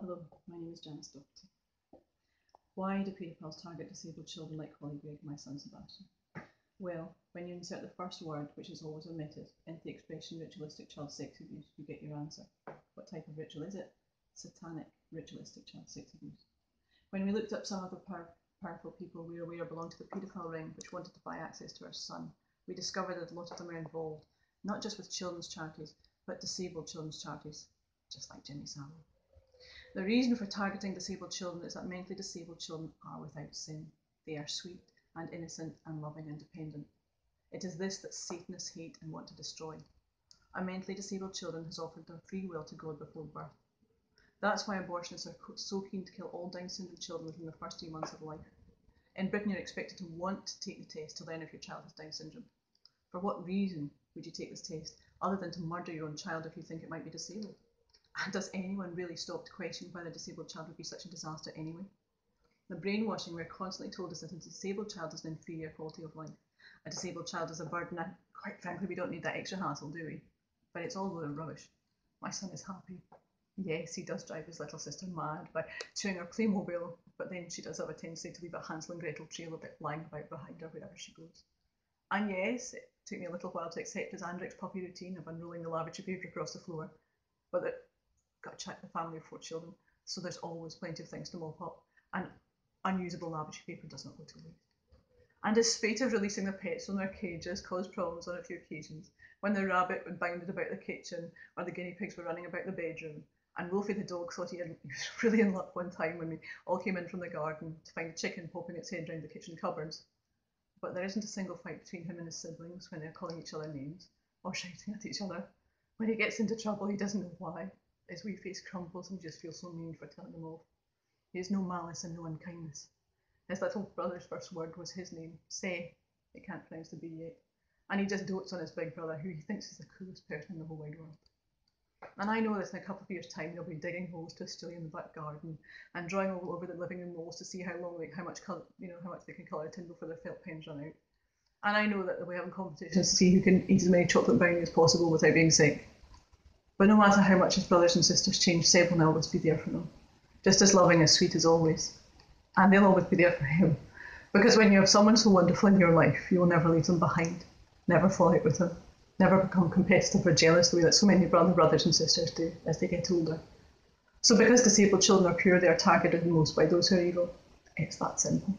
Hello, my name is Janice Doherty. Why do paedophiles target disabled children like Holly Greg and my son Sebastian? Well, when you insert the first word, which is always omitted, into the expression ritualistic child sex abuse, you get your answer. What type of ritual is it? Satanic ritualistic child sex abuse. When we looked up some of the powerful people we were aware belonged to the paedophile ring, which wanted to buy access to our son, we discovered that a lot of them are involved, not just with children's charities, but disabled children's charities, just like Jimmy Savile. The reason for targeting disabled children is that mentally disabled children are without sin. They are sweet and innocent and loving and dependent. It is this that Satanists hate and want to destroy. A mentally disabled children has offered their free will to God before birth. That's why abortionists are so keen to kill all Down syndrome children within the first 3 months of life. In Britain, you're expected to want to take the test to learn if your child has Down syndrome. For what reason would you take this test, other than to murder your own child if you think it might be disabled? And does anyone really stop to question whether a disabled child would be such a disaster anyway? The brainwashing we're constantly told is that a disabled child is an inferior quality of life. A disabled child is a burden, and quite frankly, we don't need that extra hassle, do we? But it's all a load of rubbish. My son is happy. Yes, he does drive his little sister mad by chewing her Playmobil, but then she does have a tendency to leave a Hansel and Gretel trail of it lying about behind her wherever she goes. And yes, it took me a little while to accept his Andrix puppy routine of unrolling the lavatory paper across the floor, but got to check the family of 4 children, so there's always plenty of things to mop up, and unusable lavatory paper does not go to waste. And his spate of releasing the pets from their cages caused problems on a few occasions, when the rabbit bounded about the kitchen or the guinea pigs were running about the bedroom, and Wolfie the dog thought he was really in luck one time when we all came in from the garden to find a chicken popping its head round the kitchen cupboards. But there isn't a single fight between him and his siblings when they're calling each other names or shouting at each other. When he gets into trouble, he doesn't know why. His wee face crumbles and he just feels so mean for telling them off. He has no malice and no unkindness. His little brother's first word was his name, Se. He can't pronounce the B yet. And he just dotes on his big brother, who he thinks is the coolest person in the whole wide world. And I know that in a couple of years' time they'll be digging holes to Australia in the back garden and drawing all over the living room walls to see how much they can colour a tin before their felt pens run out. And I know that they'll be having competitions to see who can eat as many chocolate brownies as possible without being sick. But no matter how much his brothers and sisters change, Seb will always be there for them. Just as loving, as sweet as always. And they'll always be there for him. Because when you have someone so wonderful in your life, you will never leave them behind. Never fall out with them. Never become competitive or jealous the way that so many brothers and sisters do as they get older. So because disabled children are pure, they are targeted most by those who are evil. It's that simple.